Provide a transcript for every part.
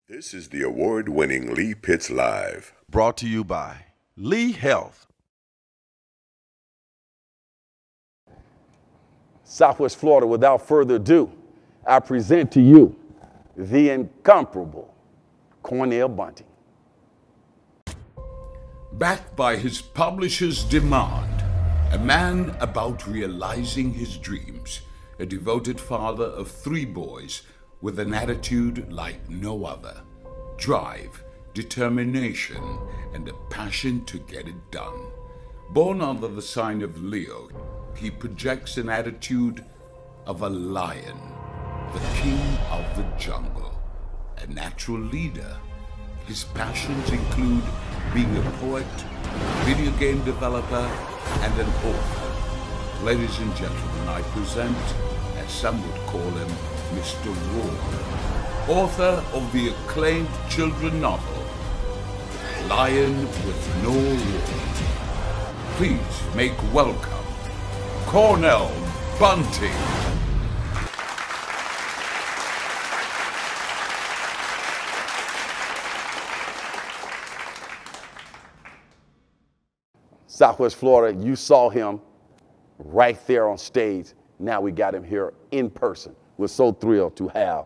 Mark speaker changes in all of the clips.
Speaker 1: This is the award-winning Lee Pitts Live.
Speaker 2: Brought to you by Lee Health.
Speaker 3: Southwest Florida, without further ado, I present to you the incomparable Cornell Bunting.
Speaker 4: Backed by his publisher's demand, a man about realizing his dreams, a devoted father of 3 boys with an attitude like no other, drive, determination, and a passion to get it done. Born under the sign of Leo, he projects an attitude of a lion, the king of the jungle, a natural leader. His passions include being a poet, video game developer, and an author. Ladies and gentlemen, I present, as some would call him, Mr. Roar, author of the acclaimed children's novel, Lion with No Roar. Please make welcome Cornell Bunting.
Speaker 3: Southwest Florida, you saw him right there on stage. Now we got him here in person. We're so thrilled to have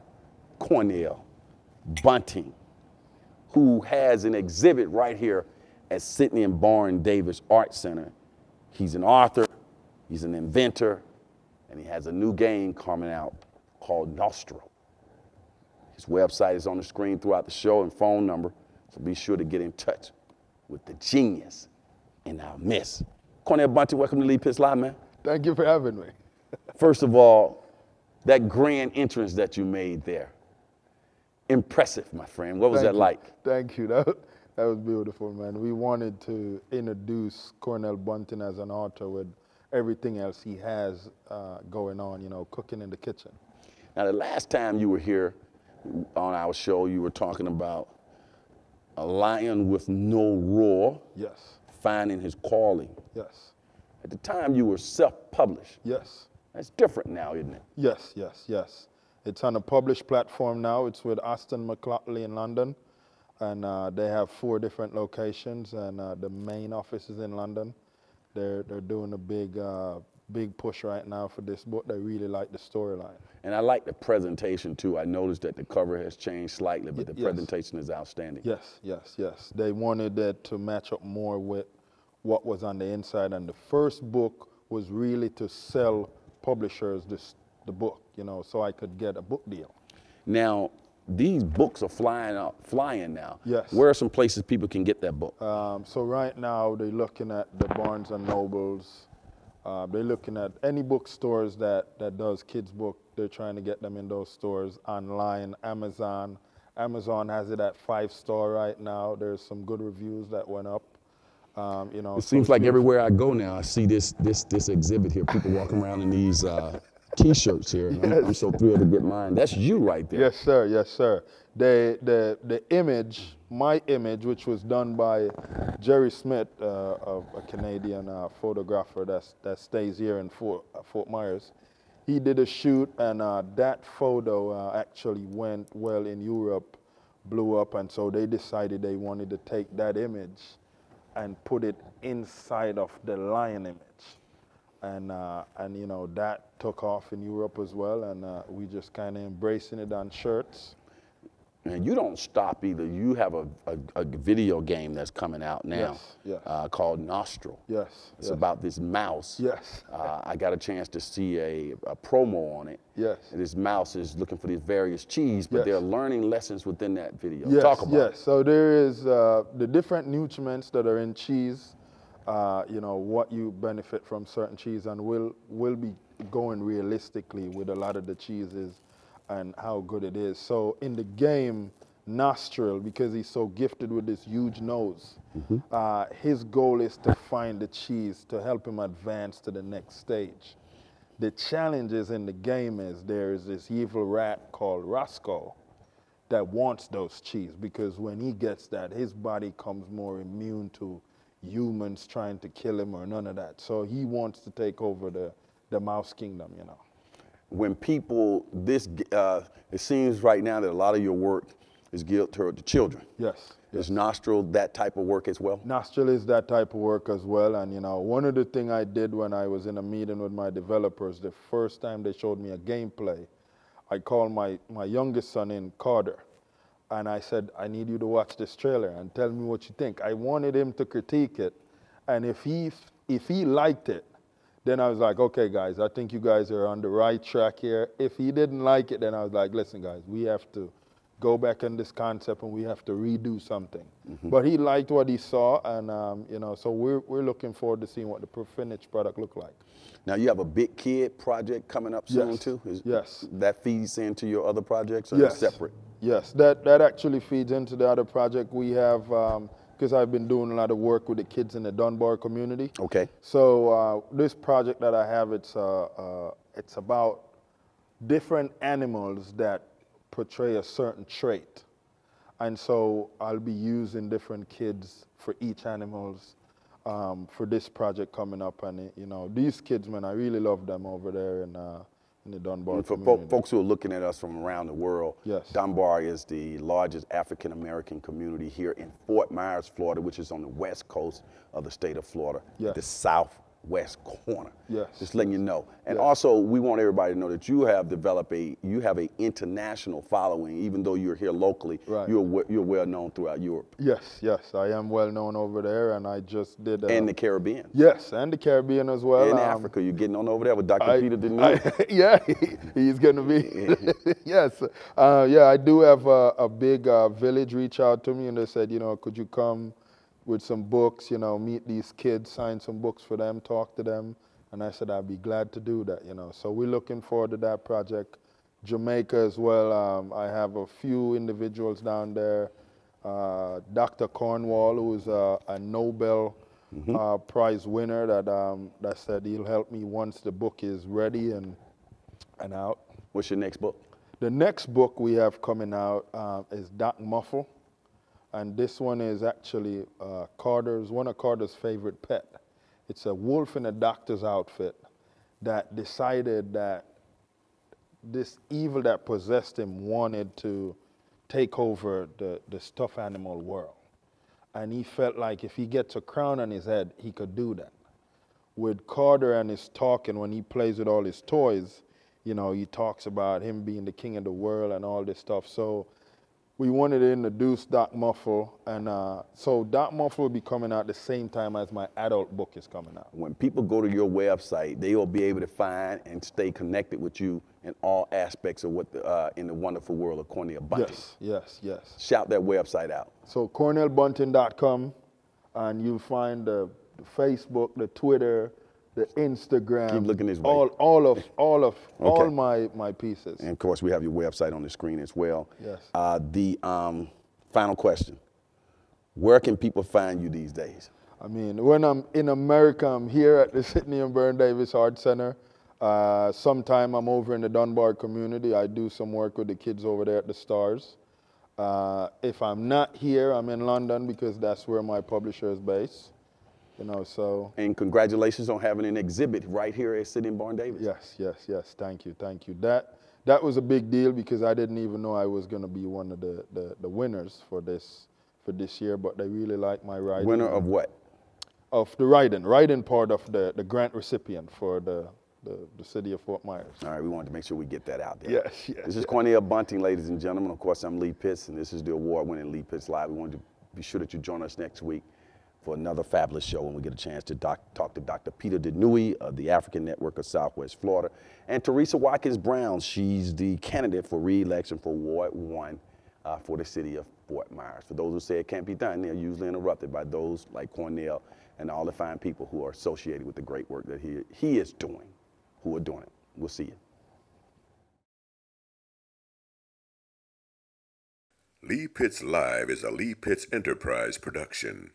Speaker 3: Cornell Bunting, who has an exhibit right here at Sidney and Barn Davis Art Center. He's an author, he's an inventor, and he has a new game coming out called Nostril. His website is on the screen throughout the show and phone number, so be sure to get in touch with the genius in our midst. Cornell Bunting, welcome to Lee Pitts Live, man.
Speaker 5: Thank you for having me.
Speaker 3: First of all, that grand entrance that you made there, impressive, my friend. What was that like?
Speaker 5: Thank you. That was beautiful, man. We wanted to introduce Cornell Bunting as an author with everything else he has going on, you know, cooking in the kitchen.
Speaker 3: Now, the last time you were here on our show, you were talking about a lion with no roar.
Speaker 5: Yes.
Speaker 3: Finding his calling.
Speaker 5: Yes.
Speaker 3: At the time, you were self-published.
Speaker 5: Yes.
Speaker 3: That's different now, isn't it?
Speaker 5: Yes, yes, yes. It's on a published platform now. It's with Aston McLaughlin in London, and they have 4 different locations, and the main office is in London. They're doing a big push right now for this book. They really like the storyline.
Speaker 3: And I like the presentation too. I noticed that the cover has changed slightly, but the presentation is outstanding.
Speaker 5: Yes, yes, yes. They wanted that to match up more with what was on the inside, and the first book was really to sell publishers the book, you know, so I could get a book deal.
Speaker 3: Now, these books are flying now.
Speaker 5: Yes.
Speaker 3: Where are some places people can get that book?
Speaker 5: So right now they're looking at the Barnes and Nobles. They're looking at any bookstores that does kids book. They're trying to get them in those stores. Online, Amazon. Amazon has it at 5-star right now. There's some good reviews that went up. You know,
Speaker 3: it seems like everywhere I go now, I see this exhibit here. People walking around in these T-shirts here. And I'm so thrilled to get mine. That's you right there.
Speaker 5: Yes, sir. Yes, sir. The image, my image, which was done by Jerry Smith, a Canadian photographer that stays here in Fort Myers. He did a shoot, and that photo actually went well in Europe, blew up, and so they decided they wanted to take that image and put it inside of the lion image. And you know, that took off in Europe as well, and we just kind of embracing it on shirts.
Speaker 3: And you don't stop either. You have a video game that's coming out now.
Speaker 5: Yes, yes.
Speaker 3: Called Nostril.
Speaker 5: Yes.
Speaker 3: It's about this mouse.
Speaker 5: Yes.
Speaker 3: I got a chance to see a promo on it.
Speaker 5: Yes.
Speaker 3: And this mouse is looking for these various cheese, but they're learning lessons within that video.
Speaker 5: Yes,
Speaker 3: Talk about it.
Speaker 5: So there is the different nutrients that are in cheese, you know, what you benefit from certain cheese, and we'll be going realistically with a lot of the cheeses and how good it is. So in the game, Nostril, because he's so gifted with this huge nose, his goal is to find the cheese to help him advance to the next stage. The challenges in the game is there is this evil rat called Roscoe that wants those cheese, because when he gets that, his body comes more immune to humans trying to kill him or none of that. So he wants to take over the mouse kingdom, you know.
Speaker 3: when people, it seems right now that a lot of your work is geared toward the children.
Speaker 5: Yes.
Speaker 3: Is Nostril that type of work as well?
Speaker 5: Nostril is that type of work as well. And, you know, one of the things I did when I was in a meeting with my developers, the first time they showed me a gameplay, I called my youngest son in, Carter, and I said, I need you to watch this trailer and tell me what you think. I wanted him to critique it. And if he liked it, then I was like, okay, guys, I think you guys are on the right track here. If he didn't like it, then I was like, listen, guys, we have to go back on this concept and we have to redo something. But he liked what he saw, and you know, so we're looking forward to seeing what the finished product look like.
Speaker 3: Now you have a big kid project coming up soon too?
Speaker 5: Yes.
Speaker 3: That feeds into your other projects, or
Speaker 5: Yes.
Speaker 3: separate?
Speaker 5: Yes, that actually feeds into the other project we have, because I've been doing a lot of work with the kids in the Dunbar community.
Speaker 3: Okay.
Speaker 5: So this project that I have, it's about different animals that portray a certain trait. And so I'll be using different kids for each animals for this project coming up. And, you know, these kids, man, I really love them over there in the Dunbar
Speaker 3: For
Speaker 5: community.
Speaker 3: folks who are looking at us from around the world,
Speaker 5: Yes.
Speaker 3: Dunbar is the largest African-American community here in Fort Myers, Florida, which is on the west coast of the state of Florida,
Speaker 5: Yes.
Speaker 3: the southwest corner.
Speaker 5: Yes.
Speaker 3: Just letting you know. And
Speaker 5: Yes.
Speaker 3: also, we want everybody to know that you have developed a international following, even though you're here locally.
Speaker 5: Right.
Speaker 3: You're well known throughout Europe.
Speaker 5: Yes, I am well known over there, and I just did.
Speaker 3: And the Caribbean.
Speaker 5: Yes, and the Caribbean as well.
Speaker 3: And Africa. You're getting on over there with Dr. Peter Deneuve.
Speaker 5: Yeah, he's going to be. Yes. Yeah, I do have a big village reach out to me, and they said, you know, could you come with some books, you know, meet these kids, sign some books for them, talk to them. And I said, I'd be glad to do that, you know. So we're looking forward to that project. Jamaica as well. I have a few individuals down there. Dr. Cornwall, who is a Nobel Prize winner, that said he'll help me once the book is ready and out.
Speaker 3: What's your next book?
Speaker 5: The next book we have coming out is Doc Muffle. And this one is actually one of Carter's favorite pet. It's a wolf in a doctor's outfit that decided that this evil that possessed him wanted to take over the stuffed animal world. And he felt like if he gets a crown on his head, he could do that. With Carter and his talking, when he plays with all his toys, you know, he talks about him being the king of the world and all this stuff. So we wanted to introduce Doc Muffle, and so Doc Muffle will be coming out the same time as my adult book is coming out.
Speaker 3: When people go to your website, they will be able to find and stay connected with you in all aspects of what in the wonderful world of Cornell Bunting.
Speaker 5: Yes.
Speaker 3: Shout that website out.
Speaker 5: So cornellbunting.com, and you'll find the Facebook, the Twitter, the Instagram.
Speaker 3: Keep looking this way.
Speaker 5: All my pieces.
Speaker 3: And of course, we have your website on the screen as well.
Speaker 5: Yes.
Speaker 3: The final question: where can people find you these days?
Speaker 5: I mean, when I'm in America, I'm here at the Sidney and Byrne Davis Art Center. Sometime I'm over in the Dunbar community. I do some work with the kids over there at the Stars. If I'm not here, I'm in London because that's where my publisher is based. You know, so.
Speaker 3: And congratulations on having an exhibit right here at Sidney and Byrne Davis.
Speaker 5: Yes. Thank you. That was a big deal because I didn't even know I was going to be one of the winners for this year. But they really like my writing.
Speaker 3: Winner of what?
Speaker 5: Of the writing part of the grant recipient for the city of Fort Myers.
Speaker 3: All right, we wanted to make sure we get that out there.
Speaker 5: Yes.
Speaker 3: This is Cornell Bunting, ladies and gentlemen. Of course, I'm Lee Pitts, and this is the award-winning Lee Pitts Live. We wanted to be sure that you join us next week for another fabulous show when we get a chance to talk to Dr. Peter Deneuve of the African Network of Southwest Florida, and Teresa Watkins Brown. She's the candidate for re-election for Ward 1 for the city of Fort Myers. For those who say it can't be done, they're usually interrupted by those like Cornell and all the fine people who are associated with the great work that he is doing, who are doing it. We'll see you.
Speaker 1: Lee Pitts Live is a Lee Pitts Enterprise production.